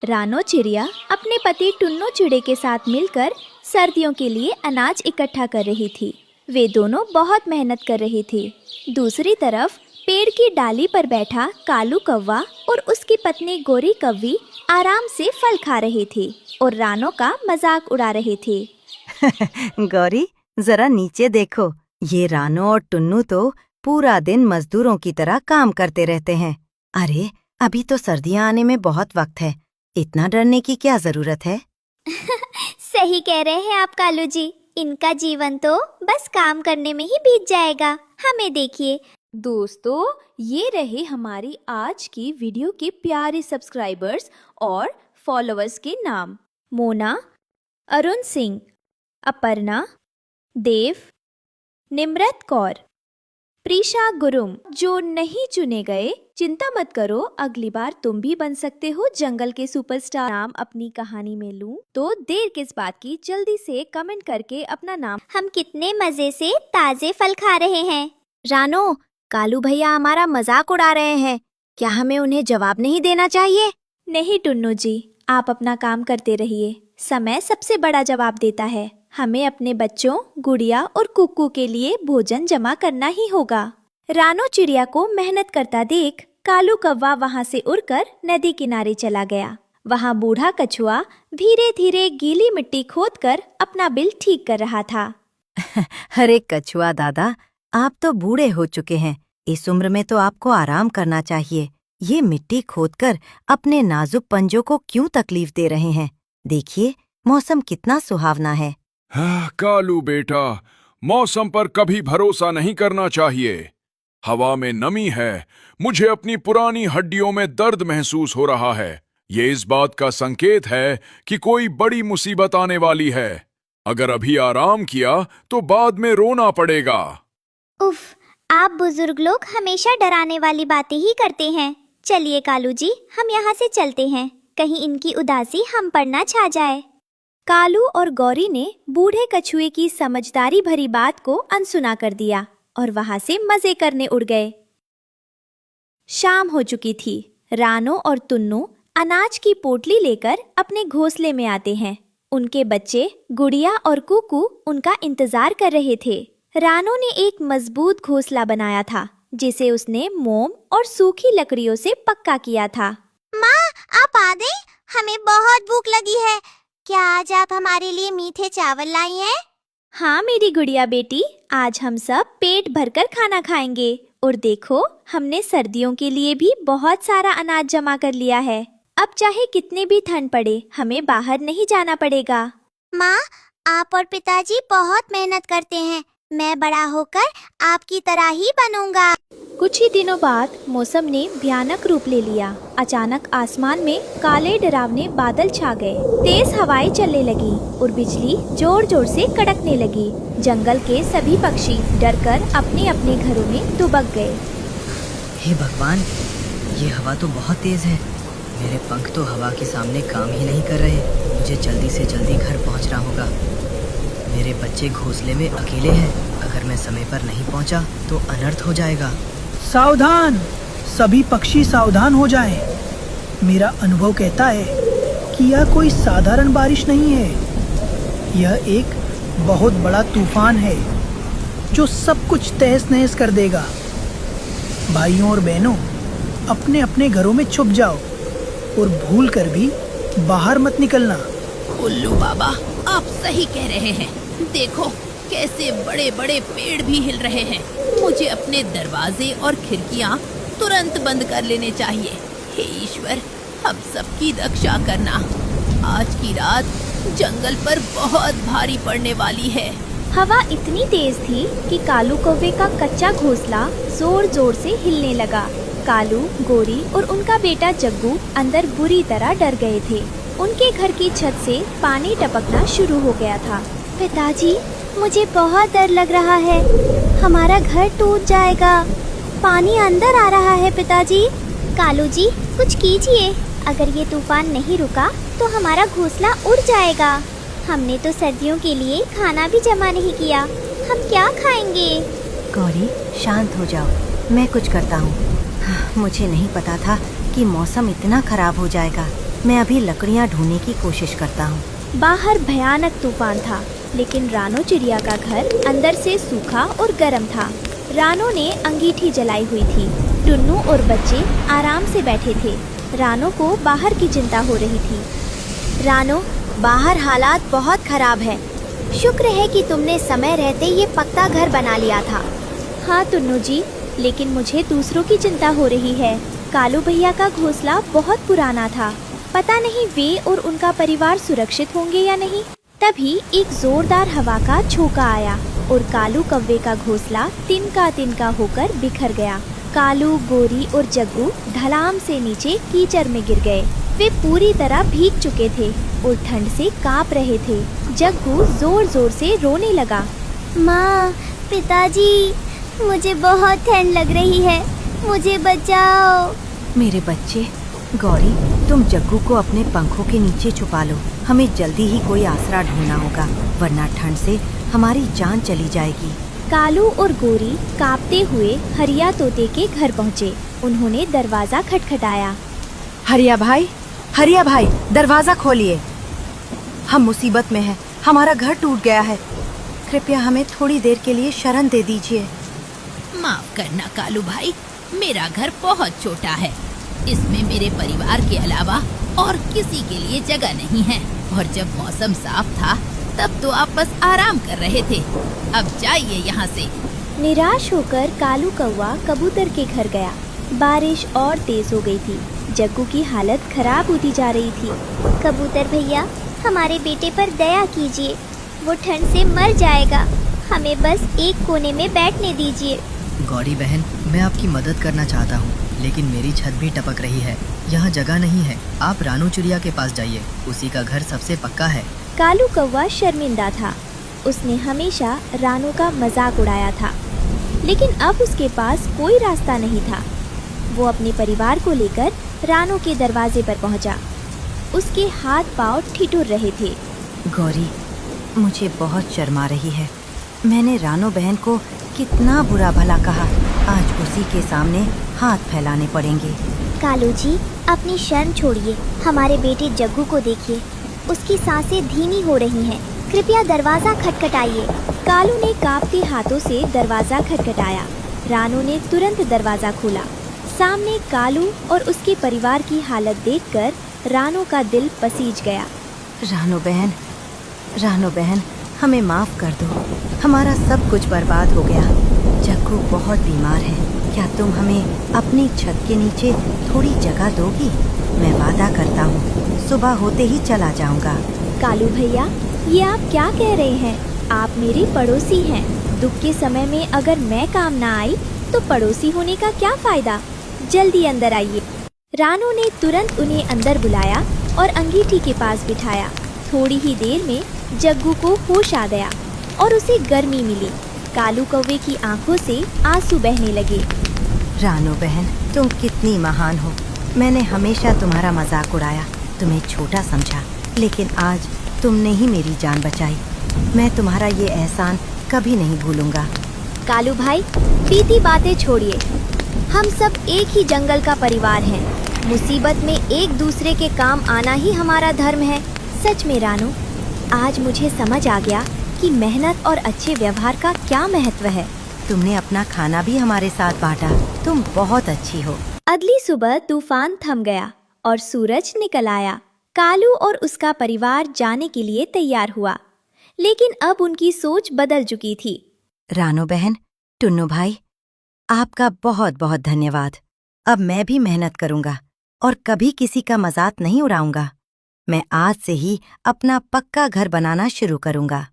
रानो चिड़िया अपने पति टुन्नो चिड़े के साथ मिलकर सर्दियों के लिए अनाज इकट्ठा कर रही थी। वे दोनों बहुत मेहनत कर रही थी। दूसरी तरफ पेड़ की डाली पर बैठा कालू कौवा और उसकी पत्नी गोरी कौवी आराम से फल खा रही थी और रानो का मजाक उड़ा रही थी। गौरी, जरा नीचे देखो। ये रानो और टुन्नू तो पूरा दिन मजदूरों की तरह काम करते रहते हैं। अरे, अभी तो सर्दियाँ आने में बहुत वक्त है। इतना डरने की क्या जरूरत है? सही कह रहे हैं आप कालू जी। इनका जीवन तो बस काम करने में ही बीत जाएगा। हमें देखिए। दोस्तों, ये रहे हमारी आज की वीडियो के प्यारे सब्सक्राइबर्स और फॉलोअर्स के नाम। मोना, अरुण सिंह, अपर्णा, देव, निम्रत कौर, प्रीशा गुरुम। जो नहीं चुने गए, चिंता मत करो, अगली बार तुम भी बन सकते हो जंगल के सुपरस्टार। नाम अपनी कहानी में लूं तो देर किस बात की, जल्दी से कमेंट करके अपना नाम। हम कितने मजे से ताजे फल खा रहे हैं। रानो, कालू भैया हमारा मजाक उड़ा रहे हैं। क्या हमें उन्हें जवाब नहीं देना चाहिए? नहीं टुन्नू जी, आप अपना काम करते रहिए। समय सबसे बड़ा जवाब देता है। हमें अपने बच्चों, गुड़िया और कुक्कू के लिए भोजन जमा करना ही होगा। रानो चिड़िया को मेहनत करता देख कालू कौवा वहाँ से उड़कर नदी किनारे चला गया। वहाँ बूढ़ा कछुआ धीरे धीरे गीली मिट्टी खोदकर अपना बिल ठीक कर रहा था। अरे कछुआ दादा, आप तो बूढ़े हो चुके हैं। इस उम्र में तो आपको आराम करना चाहिए। ये मिट्टी खोदकर अपने नाजुक पंजों को क्यों तकलीफ दे रहे हैं? देखिए, मौसम कितना सुहावना है। कालू बेटा, मौसम पर कभी भरोसा नहीं करना चाहिए। हवा में नमी है। मुझे अपनी पुरानी हड्डियों में दर्द महसूस हो रहा है। ये इस बात का संकेत है कि कोई बड़ी मुसीबत आने वाली है। अगर अभी आराम किया तो बाद में रोना पड़ेगा। उफ, आप बुजुर्ग लोग हमेशा डराने वाली बातें ही करते हैं। चलिए कालू जी, हम यहाँ से चलते हैं, कहीं इनकी उदासी हम पर ना छा जाए। कालू और गौरी ने बूढ़े कछुए की समझदारी भरी बात को अनसुना कर दिया और वहां से मजे करने उड़ गए। शाम हो चुकी थी। रानो और टुन्नू अनाज की पोटली लेकर अपने घोंसले में आते हैं। उनके बच्चे गुड़िया और कुकू उनका इंतजार कर रहे थे। रानो ने एक मजबूत घोंसला बनाया था, जिसे उसने मोम और सूखी लकड़ियों से पक्का किया था। माँ, आप आ गई? हमें बहुत भूख लगी है। क्या आज आप हमारे लिए मीठे चावल लाई हैं? हाँ मेरी गुड़िया बेटी, आज हम सब पेट भरकर खाना खाएंगे। और देखो, हमने सर्दियों के लिए भी बहुत सारा अनाज जमा कर लिया है। अब चाहे कितनी भी ठंड पड़े, हमें बाहर नहीं जाना पड़ेगा। माँ, आप और पिताजी बहुत मेहनत करते हैं। मैं बड़ा होकर आपकी तरह ही बनूंगा। कुछ ही दिनों बाद मौसम ने भयानक रूप ले लिया। अचानक आसमान में काले डरावने बादल छा गए। तेज हवाएं चलने लगी और बिजली जोर जोर से कड़कने लगी। जंगल के सभी पक्षी डरकर अपने अपने घरों में दुबक गए। हे भगवान, ये हवा तो बहुत तेज है। मेरे पंख तो हवा के सामने काम ही नहीं कर रहे। मुझे जल्दी से जल्दी घर पहुंचना होगा। मेरे बच्चे घोंसले में अकेले हैं। अगर मैं समय पर नहीं पहुंचा तो अनर्थ हो जाएगा। सावधान! सभी पक्षी सावधान हो जाएं। मेरा अनुभव कहता है कि यह कोई साधारण बारिश नहीं है। यह एक बहुत बड़ा तूफान है जो सब कुछ तहस नहस कर देगा। भाइयों और बहनों, अपने अपने घरों में छुप जाओ और भूल कर भी बाहर मत निकलना। उल्लू बाबा, आप सही कह रहे हैं। देखो कैसे बड़े बड़े पेड़ भी हिल रहे हैं। मुझे अपने दरवाजे और खिड़कियाँ तुरंत बंद कर लेने चाहिए। हे ईश्वर, हम सबकी रक्षा करना। आज की रात जंगल पर बहुत भारी पड़ने वाली है। हवा इतनी तेज थी कि कालू कौवे का कच्चा घोंसला जोर जोर से हिलने लगा। कालू, गोरी और उनका बेटा जग्गू अंदर बुरी तरह डर गए थे। उनके घर की छत से पानी टपकना शुरू हो गया था। पिताजी, मुझे बहुत डर लग रहा है। हमारा घर टूट जाएगा। पानी अंदर आ रहा है पिताजी। कालू जी, कुछ कीजिए। अगर ये तूफान नहीं रुका तो हमारा घोंसला उड़ जाएगा। हमने तो सर्दियों के लिए खाना भी जमा नहीं किया। हम क्या खाएंगे? गौरी, शांत हो जाओ, मैं कुछ करता हूँ। मुझे नहीं पता था कि मौसम इतना खराब हो जाएगा। मैं अभी लकड़ियाँ ढूंढने की कोशिश करता हूँ। बाहर भयानक तूफान था, लेकिन रानो चिड़िया का घर अंदर से सूखा और गर्म था। रानो ने अंगीठी जलाई हुई थी। टुन्नू और बच्चे आराम से बैठे थे। रानो को बाहर की चिंता हो रही थी। रानो, बाहर हालात बहुत खराब है। शुक्र है कि तुमने समय रहते ये पक्का घर बना लिया था। हाँ टुन्नू जी, लेकिन मुझे दूसरों की चिंता हो रही है। कालू भैया का घोंसला बहुत पुराना था। पता नहीं वे और उनका परिवार सुरक्षित होंगे या नहीं। तभी एक जोरदार हवा का झोंका आया और कालू कौवे का घोंसला तिनका होकर बिखर गया। कालू, गोरी और जग्गू ढलान से नीचे कीचड़ में गिर गए। वे पूरी तरह भीग चुके थे और ठंड से कांप रहे थे। जग्गू जोर जोर से रोने लगा। माँ, पिताजी, मुझे बहुत ठंड लग रही है, मुझे बचाओ। मेरे बच्चे, गौरी, तुम जग्गू को अपने पंखों के नीचे छुपा लो। हमें जल्दी ही कोई आसरा ढूंढना होगा, वरना ठंड से हमारी जान चली जाएगी। कालू और गोरी कांपते हुए हरिया तोते के घर पहुँचे। उन्होंने दरवाजा खटखटाया। हरिया भाई, दरवाजा खोलिए। हम मुसीबत में हैं, हमारा घर टूट गया है। कृपया हमें थोड़ी देर के लिए शरण दे दीजिए। माफ करना कालू भाई, मेरा घर बहुत छोटा है। इसमें मेरे परिवार के अलावा और किसी के लिए जगह नहीं है। और जब मौसम साफ था तब तो आप बस आराम कर रहे थे। अब जाइए यहाँ से। निराश होकर कालू कौवा कबूतर के घर गया। बारिश और तेज हो गई थी। जग्गू की हालत खराब होती जा रही थी। कबूतर भैया, हमारे बेटे पर दया कीजिए, वो ठंड से मर जाएगा। हमें बस एक कोने में बैठने दीजिए। गौरी बहन, मैं आपकी मदद करना चाहता हूँ, लेकिन मेरी छत भी टपक रही है। यहाँ जगह नहीं है। आप रानू चिड़िया के पास जाइए, उसी का घर सबसे पक्का है। कालू कौवा शर्मिंदा था। उसने हमेशा रानू का मजाक उड़ाया था, लेकिन अब उसके पास कोई रास्ता नहीं था। वो अपने परिवार को लेकर रानू के दरवाजे पर पहुंचा। उसके हाथ पांव ठिठुर रहे थे। गौरी, मुझे बहुत शर्म आ रही है। मैंने रानो बहन को कितना बुरा भला कहा। आज उसी के सामने हाथ फैलाने पड़ेंगे। कालू जी, अपनी शर्म छोड़िए। हमारे बेटे जग्गू को देखिए, उसकी सांसें धीमी हो रही हैं। कृपया दरवाजा खटखटाइए। कालू ने कांपते हाथों से दरवाजा खटखटाया। रानू ने तुरंत दरवाजा खोला। सामने कालू और उसके परिवार की हालत देखकर रानू का दिल पसीज गया। रानो बहन, हमें माफ कर दो। हमारा सब कुछ बर्बाद हो गया। जग्गू बहुत बीमार है। क्या तुम हमें अपनी छत के नीचे थोड़ी जगह दोगी? मैं वादा करता हूँ, सुबह होते ही चला जाऊँगा। कालू भैया, ये आप क्या कह रहे हैं? आप मेरे पड़ोसी हैं। दुख के समय में अगर मैं काम ना आई तो पड़ोसी होने का क्या फायदा? जल्दी अंदर आइए। रानू ने तुरंत उन्हें अंदर बुलाया और अंगीठी के पास बिठाया। थोड़ी ही देर में जग्गू को होश आ गया और उसे गर्मी मिली। कालू कौवे की आंखों से आंसू बहने लगे। रानो बहन, तुम कितनी महान हो। मैंने हमेशा तुम्हारा मजाक उड़ाया, तुम्हें छोटा समझा, लेकिन आज तुमने ही मेरी जान बचाई। मैं तुम्हारा ये एहसान कभी नहीं भूलूंगा। कालू भाई, बीती बातें छोड़िए। हम सब एक ही जंगल का परिवार हैं। मुसीबत में एक दूसरे के काम आना ही हमारा धर्म है। सच में रानू, आज मुझे समझ आ गया कि मेहनत और अच्छे व्यवहार का क्या महत्व है। तुमने अपना खाना भी हमारे साथ बांटा। तुम बहुत अच्छी हो। अगली सुबह तूफान थम गया और सूरज निकल आया। कालू और उसका परिवार जाने के लिए तैयार हुआ, लेकिन अब उनकी सोच बदल चुकी थी। रानो बहन, टुन्नू भाई, आपका बहुत बहुत धन्यवाद। अब मैं भी मेहनत करूंगा और कभी किसी का मजाक नहीं उड़ाऊंगा। मैं आज से ही अपना पक्का घर बनाना शुरू करूंगा।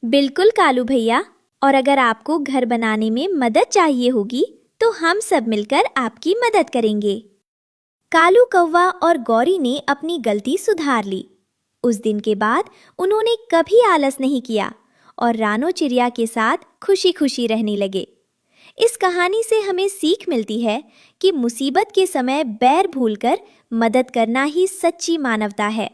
बिल्कुल कालू भैया, और अगर आपको घर बनाने में मदद चाहिए होगी तो हम सब मिलकर आपकी मदद करेंगे। कालू कौवा और गौरी ने अपनी गलती सुधार ली। उस दिन के बाद उन्होंने कभी आलस नहीं किया और रानो चिड़िया के साथ खुशी खुशी रहने लगे। इस कहानी से हमें सीख मिलती है कि मुसीबत के समय बैर भूलकर मदद करना ही सच्ची मानवता है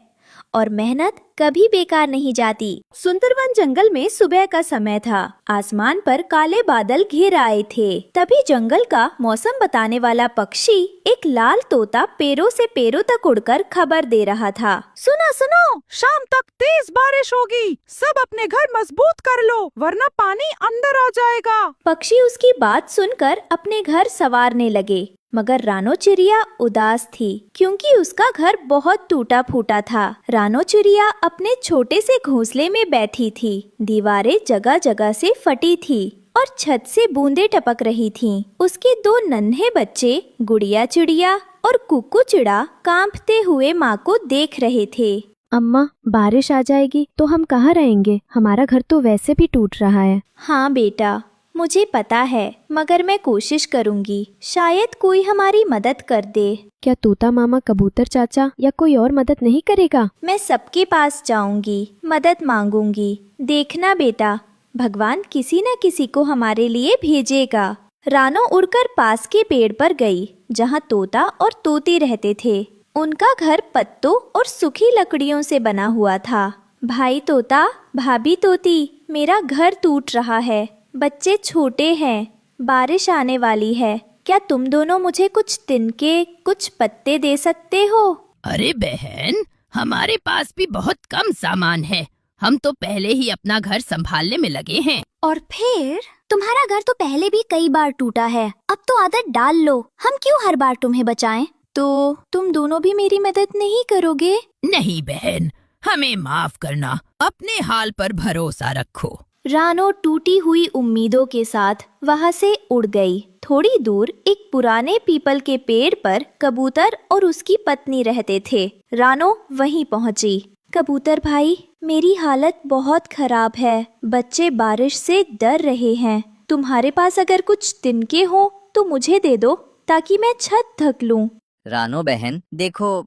और मेहनत कभी बेकार नहीं जाती। सुंदरवन जंगल में सुबह का समय था। आसमान पर काले बादल घिर आए थे। तभी जंगल का मौसम बताने वाला पक्षी एक लाल तोता पेड़ों से पेड़ों तक उड़कर खबर दे रहा था। सुनो सुनो, शाम तक तेज बारिश होगी। सब अपने घर मजबूत कर लो, वरना पानी अंदर आ जाएगा। पक्षी उसकी बात सुनकर अपने घर संवारने लगे, मगर रानो चिड़िया उदास थी क्योंकि उसका घर बहुत टूटा फूटा था। रानो चिड़िया अपने छोटे से घोंसले में बैठी थी। दीवारें जगह जगह से फटी थी और छत से बूंदें टपक रही थीं। उसके दो नन्हे बच्चे गुड़िया चिड़िया और कुकू चिड़ा कांपते हुए माँ को देख रहे थे। अम्मा, बारिश आ जाएगी तो हम कहाँ रहेंगे? हमारा घर तो वैसे भी टूट रहा है। हाँ बेटा, मुझे पता है, मगर मैं कोशिश करूंगी। शायद कोई हमारी मदद कर दे। क्या तोता मामा, कबूतर चाचा या कोई और मदद नहीं करेगा? मैं सबके पास जाऊंगी, मदद मांगूंगी। देखना बेटा, भगवान किसी न किसी को हमारे लिए भेजेगा। रानो उड़कर पास के पेड़ पर गई जहाँ तोता और तोती रहते थे। उनका घर पत्तों और सूखी लकड़ियों से बना हुआ था। भाई तोता, भाभी तोती, मेरा घर टूट रहा है। बच्चे छोटे हैं, बारिश आने वाली है। क्या तुम दोनों मुझे कुछ तिनके, कुछ पत्ते दे सकते हो? अरे बहन, हमारे पास भी बहुत कम सामान है। हम तो पहले ही अपना घर संभालने में लगे हैं। और फिर तुम्हारा घर तो पहले भी कई बार टूटा है। अब तो आदत डाल लो। हम क्यों हर बार तुम्हें बचाएं? तो तुम दोनों भी मेरी मदद नहीं करोगे? नहीं बहन, हमें माफ करना। अपने हाल पर भरोसा रखो। रानो टूटी हुई उम्मीदों के साथ वहां से उड़ गई। थोड़ी दूर एक पुराने पीपल के पेड़ पर कबूतर और उसकी पत्नी रहते थे। रानो वहीं पहुंची। कबूतर भाई, मेरी हालत बहुत खराब है। बच्चे बारिश से डर रहे हैं। तुम्हारे पास अगर कुछ तिनके हो तो मुझे दे दो ताकि मैं छत ढक लूं। रानो बहन, देखो,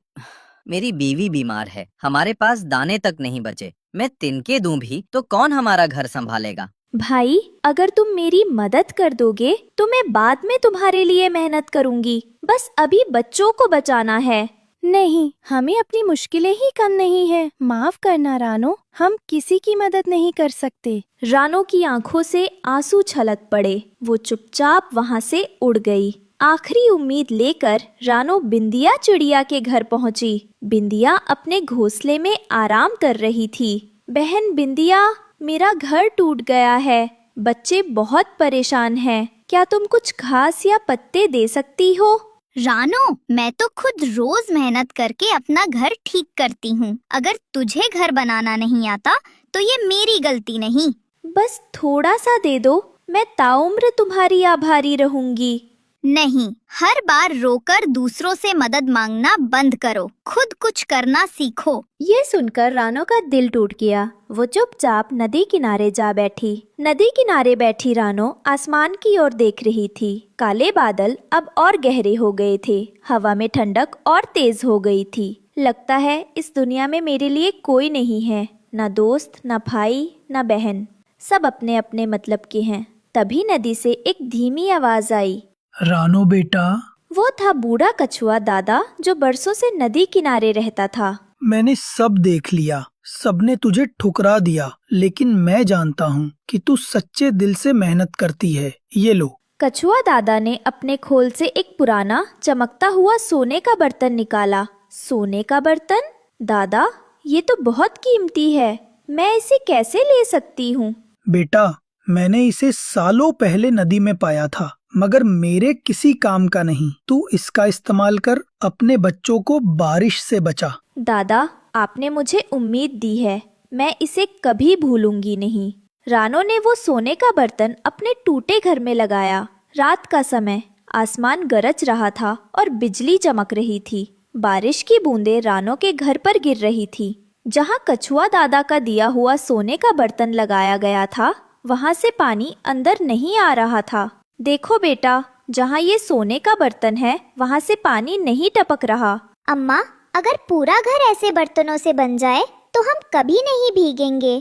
मेरी बीवी बीमार है। हमारे पास दाने तक नहीं बचे। मैं तिनके दूं भी तो कौन हमारा घर संभालेगा? भाई, अगर तुम मेरी मदद कर दोगे तो मैं बाद में तुम्हारे लिए मेहनत करूंगी। बस अभी बच्चों को बचाना है। नहीं, हमें अपनी मुश्किलें ही कम नहीं है। माफ करना रानो, हम किसी की मदद नहीं कर सकते। रानो की आंखों से आंसू छलक पड़े। वो चुपचाप वहां से उड़ गई। आखिरी उम्मीद लेकर रानो बिंदिया चिड़िया के घर पहुंची। बिंदिया अपने घोंसले में आराम कर रही थी। बहन बिंदिया, मेरा घर टूट गया है। बच्चे बहुत परेशान हैं। क्या तुम कुछ घास या पत्ते दे सकती हो? रानो, मैं तो खुद रोज मेहनत करके अपना घर ठीक करती हूँ। अगर तुझे घर बनाना नहीं आता तो ये मेरी गलती नहीं। बस थोड़ा सा दे दो, मैं ताउम्र तुम्हारी आभारी रहूंगी। नहीं, हर बार रोकर दूसरों से मदद मांगना बंद करो। खुद कुछ करना सीखो। ये सुनकर रानो का दिल टूट गया। वो चुपचाप नदी किनारे जा बैठी। नदी किनारे बैठी रानो आसमान की ओर देख रही थी। काले बादल अब और गहरे हो गए थे। हवा में ठंडक और तेज हो गई थी। लगता है इस दुनिया में मेरे लिए कोई नहीं है, न दोस्त, न भाई, न बहन। सब अपने अपने मतलब के हैं। तभी नदी से एक धीमी आवाज आई। रानो बेटा, वो था बूढ़ा कछुआ दादा जो बरसों से नदी किनारे रहता था। मैंने सब देख लिया। सबने तुझे ठुकरा दिया, लेकिन मैं जानता हूँ कि तू सच्चे दिल से मेहनत करती है। ये लो। कछुआ दादा ने अपने खोल से एक पुराना चमकता हुआ सोने का बर्तन निकाला। सोने का बर्तन? दादा, ये तो बहुत कीमती है। मैं इसे कैसे ले सकती हूँ? बेटा, मैंने इसे सालों पहले नदी में पाया था, मगर मेरे किसी काम का नहीं। तू इसका इस्तेमाल कर अपने बच्चों को बारिश से बचा। दादा, आपने मुझे उम्मीद दी है। मैं इसे कभी भूलूंगी नहीं। रानो ने वो सोने का बर्तन अपने टूटे घर में लगाया। रात का समय, आसमान गरज रहा था और बिजली चमक रही थी। बारिश की बूंदें रानो के घर पर गिर रही थी। जहाँ कछुआ दादा का दिया हुआ सोने का बर्तन लगाया गया था, वहाँ से पानी अंदर नहीं आ रहा था। देखो बेटा, जहाँ ये सोने का बर्तन है वहाँ से पानी नहीं टपक रहा। अम्मा, अगर पूरा घर ऐसे बर्तनों से बन जाए तो हम कभी नहीं भीगेंगे।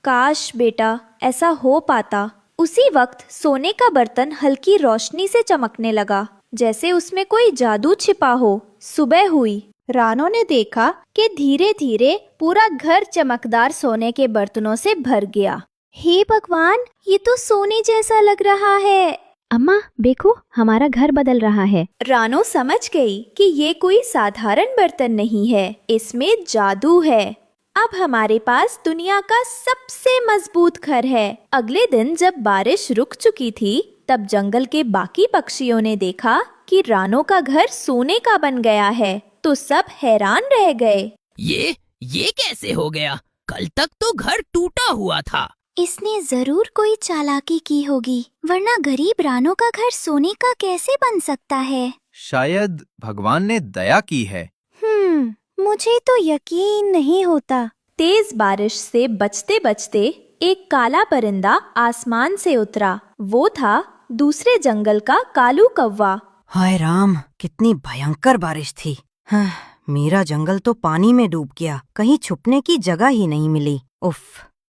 काश बेटा, ऐसा हो पाता। उसी वक्त सोने का बर्तन हल्की रोशनी से चमकने लगा, जैसे उसमें कोई जादू छिपा हो। सुबह हुई। रानो ने देखा कि धीरे धीरे पूरा घर चमकदार सोने के बर्तनों से भर गया। हे भगवान, ये तो सोने जैसा लग रहा है। अम्मा देखो, हमारा घर बदल रहा है। रानो समझ गई कि ये कोई साधारण बर्तन नहीं है, इसमें जादू है। अब हमारे पास दुनिया का सबसे मजबूत घर है। अगले दिन जब बारिश रुक चुकी थी, तब जंगल के बाकी पक्षियों ने देखा कि रानो का घर सोने का बन गया है, तो सब हैरान रह गए। ये कैसे हो गया? कल तक तो घर टूटा हुआ था। इसने जरूर कोई चालाकी की होगी, वरना गरीब रानो का घर सोने का कैसे बन सकता है? शायद भगवान ने दया की है। मुझे तो यकीन नहीं होता। तेज बारिश से बचते बचते एक काला परिंदा आसमान से उतरा। वो था दूसरे जंगल का कालू कौवा। हाय राम, कितनी भयंकर बारिश थी। हाँ, मेरा जंगल तो पानी में डूब गया। कहीं छुपने की जगह ही नहीं मिली। उफ,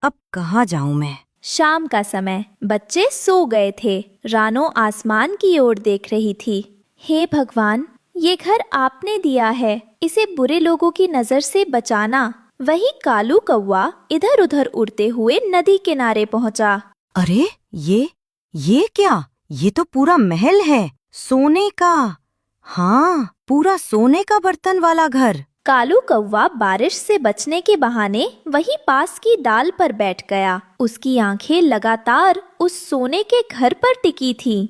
अब कहाँ जाऊं मैं? शाम का समय, बच्चे सो गए थे। रानो आसमान की ओर देख रही थी। हे भगवान, ये घर आपने दिया है, इसे बुरे लोगों की नजर से बचाना। वही कालू कौवा इधर उधर उड़ते हुए नदी किनारे पहुंचा। अरे ये क्या? ये तो पूरा महल है, सोने का। हाँ, पूरा सोने का बर्तन वाला घर। कालू कौवा बारिश से बचने के बहाने वही पास की डाल पर बैठ गया। उसकी आंखें लगातार उस सोने के घर पर टिकी थीं।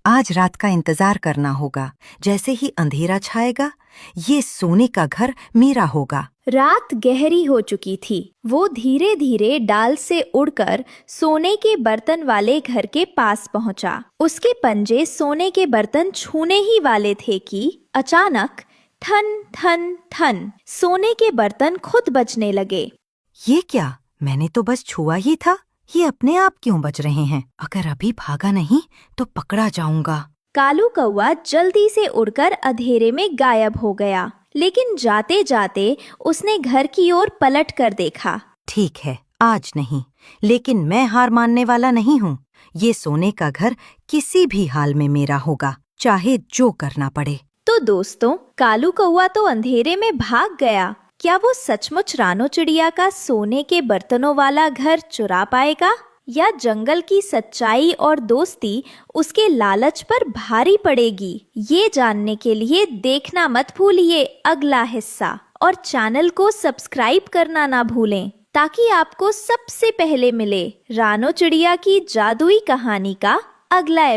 आज रात का इंतजार करना होगा। जैसे ही अंधेरा छाएगा, ये सोने का घर मेरा होगा। रात गहरी हो चुकी थी। वो धीरे धीरे डाल से उड़कर सोने के बर्तन वाले घर के पास पहुंचा। उसके पंजे सोने के बर्तन छूने ही वाले थे कि अचानक ठन ठन ठन सोने के बर्तन खुद बजने लगे। ये क्या? मैंने तो बस छुआ ही था। ये अपने आप क्यों बज रहे हैं? अगर अभी भागा नहीं तो पकड़ा जाऊंगा। कालू कौवा जल्दी से उड़कर अंधेरे में गायब हो गया, लेकिन जाते जाते उसने घर की ओर पलट कर देखा। ठीक है, आज नहीं, लेकिन मैं हार मानने वाला नहीं हूँ। ये सोने का घर किसी भी हाल में मेरा होगा, चाहे जो करना पड़े। तो दोस्तों, कालू कौवा तो अंधेरे में भाग गया। क्या वो सचमुच रानो चिड़िया का सोने के बर्तनों वाला घर चुरा पाएगा, या जंगल की सच्चाई और दोस्ती उसके लालच पर भारी पड़ेगी? ये जानने के लिए देखना मत भूलिए अगला हिस्सा, और चैनल को सब्सक्राइब करना ना भूलें, ताकि आपको सबसे पहले मिले रानो चिड़िया की जादुई कहानी का अगला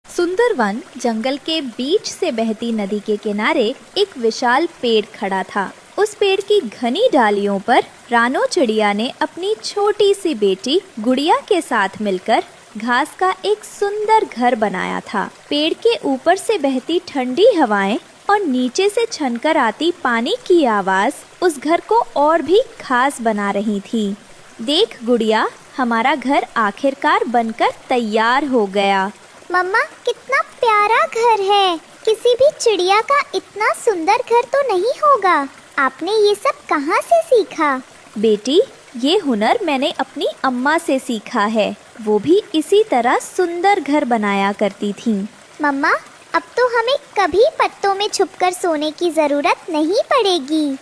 सुंदर वन जंगल के बीच से बहती नदी के किनारे एक विशाल पेड़ खड़ा था। उस पेड़ की घनी डालियों पर रानो चिड़िया ने अपनी छोटी सी बेटी गुड़िया के साथ मिलकर घास का एक सुंदर घर बनाया था। पेड़ के ऊपर से बहती ठंडी हवाएं और नीचे से छनकर आती पानी की आवाज उस घर को और भी खास बना रही थी। देख गुड़िया, हमारा घर आखिरकार बनकर तैयार हो गया। मम्मा, कितना प्यारा घर है। किसी भी चिड़िया का इतना सुंदर घर तो नहीं होगा। आपने ये सब कहाँ से सीखा? बेटी, ये हुनर मैंने अपनी अम्मा से सीखा है। वो भी इसी तरह सुंदर घर बनाया करती थीं। मम्मा, अब तो हमें कभी पत्तों में छुपकर सोने की जरूरत नहीं पड़ेगी।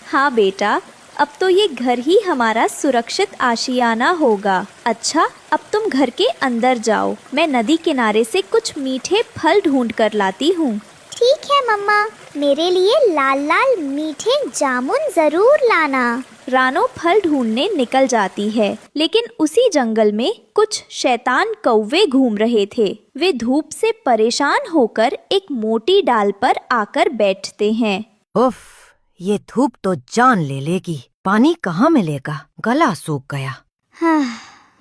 हाँ बेटा, अब तो ये घर ही हमारा सुरक्षित आशियाना होगा। अच्छा, अब तुम घर के अंदर जाओ, मैं नदी किनारे से कुछ मीठे फल ढूंढ कर लाती हूँ। ठीक है मम्मा, मेरे लिए लाल लाल मीठे जामुन जरूर लाना। रानो फल ढूंढने निकल जाती है, लेकिन उसी जंगल में कुछ शैतान कौवे घूम रहे थे। वे धूप से परेशान होकर एक मोटी डाल पर आकर बैठते हैं। उफ, ये धूप तो जान ले लेगी। पानी कहाँ मिलेगा? गला सूख गया। हाँ,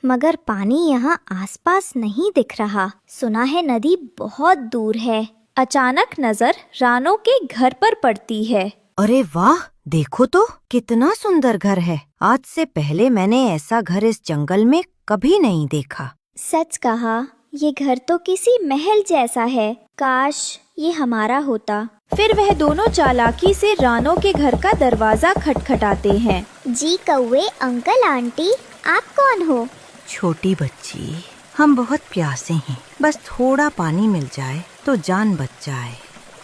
मगर पानी यहाँ आसपास नहीं दिख रहा। सुना है नदी बहुत दूर है। अचानक नजर रानो के घर पर पड़ती है। अरे वाह, देखो तो कितना सुंदर घर है। आज से पहले मैंने ऐसा घर इस जंगल में कभी नहीं देखा। सच कहा, ये घर तो किसी महल जैसा है। काश ये हमारा होता। फिर वह दोनों चालाकी से रानो के घर का दरवाजा खटखटाते हैं। जी कौवे अंकल आंटी, आप कौन हो? छोटी बच्ची, हम बहुत प्यासे हैं। बस थोड़ा पानी मिल जाए तो जान बच जाए।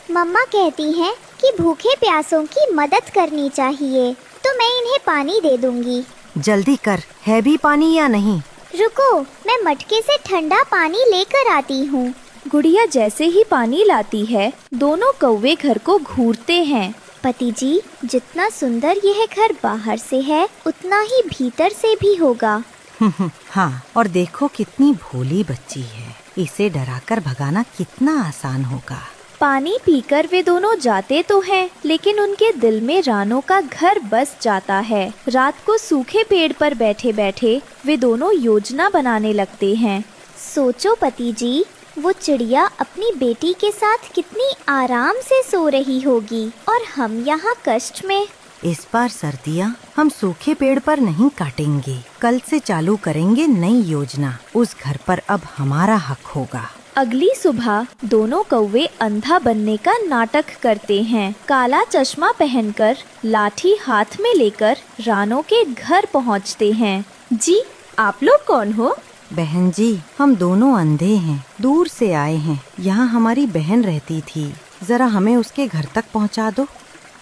मम्मा कहती हैं कि भूखे प्यासों की मदद करनी चाहिए, तो मैं इन्हें पानी दे दूंगी। जल्दी कर, है भी पानी या नहीं? रुको, मैं मटके से ठंडा पानी लेकर आती हूँ। गुड़िया जैसे ही पानी लाती है, दोनों कौवे घर को घूरते हैं। पति जी, जितना सुंदर यह घर बाहर से है, उतना ही भीतर से भी होगा। हाँ, और देखो कितनी भोली बच्ची है, इसे डराकर भगाना कितना आसान होगा। पानी पीकर वे दोनों जाते तो हैं, लेकिन उनके दिल में रानो का घर बस जाता है। रात को सूखे पेड़ पर बैठे बैठे वे दोनों योजना बनाने लगते हैं। सोचो पति जी, वो चिड़िया अपनी बेटी के साथ कितनी आराम से सो रही होगी और हम यहाँ कष्ट में। इस बार सर्दियाँ हम सूखे पेड़ पर नहीं काटेंगे, कल से चालू करेंगे नई योजना। उस घर पर अब हमारा हक होगा। अगली सुबह दोनों कौवे अंधा बनने का नाटक करते हैं। काला चश्मा पहनकर, लाठी हाथ में लेकर रानो के घर पहुंचते हैं। जी, आप लोग कौन हो? बहन जी, हम दोनों अंधे हैं, दूर से आए हैं। यहाँ हमारी बहन रहती थी, जरा हमें उसके घर तक पहुँचा दो।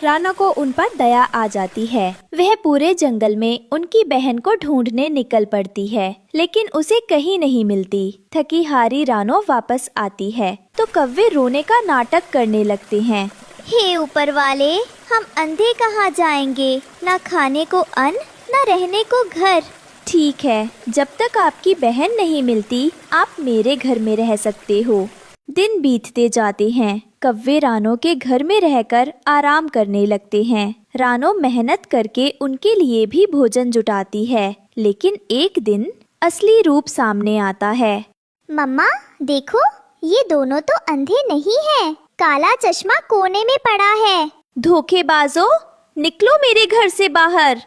रानो को उन पर दया आ जाती है। वह पूरे जंगल में उनकी बहन को ढूंढने निकल पड़ती है, लेकिन उसे कहीं नहीं मिलती। थकी हारी रानो वापस आती है तो कौवे रोने का नाटक करने लगते हैं। हे ऊपर वाले, हम अंधे कहाँ जाएंगे? ना खाने को अन्न, ना रहने को घर। ठीक है, जब तक आपकी बहन नहीं मिलती, आप मेरे घर में रह सकते हो। दिन बीतते जाते हैं। कौवे रानो के घर में रहकर आराम करने लगते हैं। रानो मेहनत करके उनके लिए भी भोजन जुटाती है, लेकिन एक दिन असली रूप सामने आता है। मम्मा देखो, ये दोनों तो अंधे नहीं हैं। काला चश्मा कोने में पड़ा है। धोखेबाजों, निकलो मेरे घर से बाहर।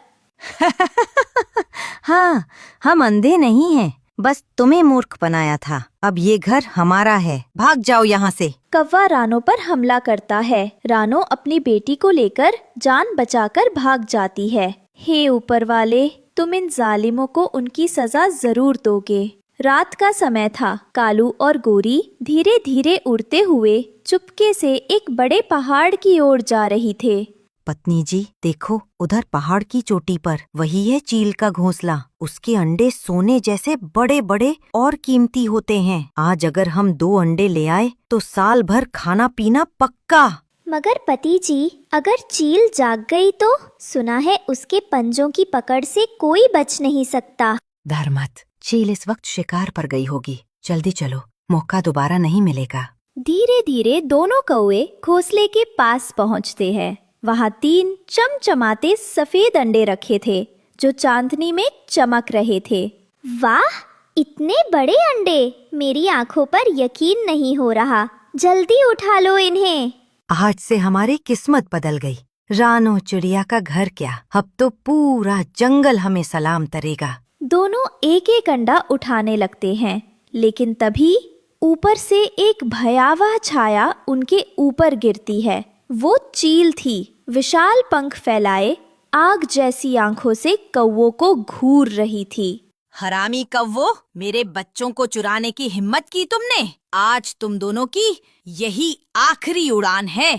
हाँ, हम अंधे नहीं हैं, बस तुम्हें मूर्ख बनाया था। अब ये घर हमारा है, भाग जाओ यहाँ से। कौवा रानो पर हमला करता है। रानो अपनी बेटी को लेकर जान बचाकर भाग जाती है। हे ऊपर वाले, तुम इन जालिमों को उनकी सजा जरूर दोगे। रात का समय था। कालू और गोरी धीरे धीरे उड़ते हुए चुपके से एक बड़े पहाड़ की ओर जा रही थे। पत्नी जी देखो, उधर पहाड़ की चोटी पर वही है चील का घोंसला। उसके अंडे सोने जैसे बड़े बड़े और कीमती होते हैं। आज अगर हम 2 अंडे ले आए तो साल भर खाना पीना पक्का। मगर पति जी, अगर चील जाग गई तो? सुना है उसके पंजों की पकड़ से कोई बच नहीं सकता। डर मत, चील इस वक्त शिकार पर गई होगी। जल्दी चलो, मौका दोबारा नहीं मिलेगा। धीरे धीरे दोनों कौवे घोंसले के पास पहुंचते हैं। वहाँ 3 चमचमाते सफेद अंडे रखे थे, जो चांदनी में चमक रहे थे। वाह, इतने बड़े अंडे! मेरी आंखों पर यकीन नहीं हो रहा। जल्दी उठा लो इन्हें। आज से हमारी किस्मत बदल गई। रानो चिड़िया का घर क्या, अब तो पूरा जंगल हमें सलाम करेगा। दोनों एक एक अंडा उठाने लगते हैं, लेकिन तभी ऊपर से एक भयावह छाया उनके ऊपर गिरती है। वो चील थी। विशाल पंख फैलाए आग जैसी आंखों से कौवों को घूर रही थी। हरामी कौवो, मेरे बच्चों को चुराने की हिम्मत की तुमने। आज तुम दोनों की यही आखिरी उड़ान है।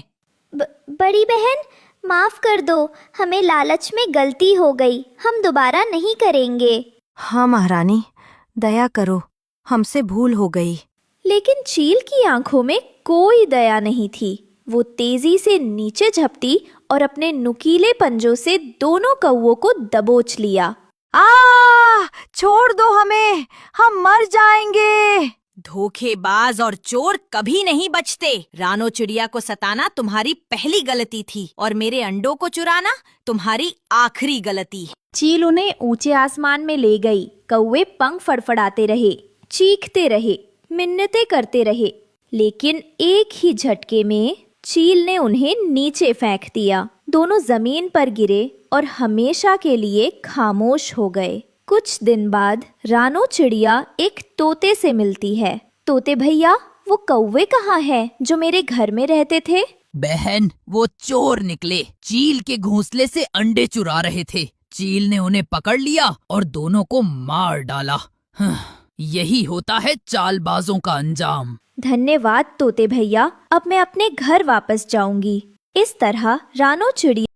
बड़ी बहन, माफ कर दो, हमें लालच में गलती हो गई। हम दोबारा नहीं करेंगे। हाँ महारानी, दया करो, हमसे भूल हो गई। लेकिन चील की आंखों में कोई दया नहीं थी। वो तेजी से नीचे झपटी और अपने नुकीले पंजों से दोनों कौवों को दबोच लिया। छोड़ दो हमें, हम मर जाएंगे। धोखेबाज और चोर कभी नहीं बचते। रानो चिड़िया को सताना तुम्हारी पहली गलती थी और मेरे अंडों को चुराना तुम्हारी आखिरी गलती। चील उन्हें ऊंचे आसमान में ले गई। कौवे पंख फड़फड़ाते रहे, चीखते रहे, मिन्नतें करते रहे, लेकिन एक ही झटके में चील ने उन्हें नीचे फेंक दिया। दोनों जमीन पर गिरे और हमेशा के लिए खामोश हो गए। कुछ दिन बाद रानो चिड़िया एक तोते से मिलती है। तोते भैया, वो कौवे कहाँ हैं जो मेरे घर में रहते थे? बहन, वो चोर निकले। चील के घोंसले से अंडे चुरा रहे थे। चील ने उन्हें पकड़ लिया और दोनों को मार डाला। यही होता है चालबाजों का अंजाम। धन्यवाद तोते भैया, अब मैं अपने घर वापस जाऊंगी। इस तरह रानो चिड़िया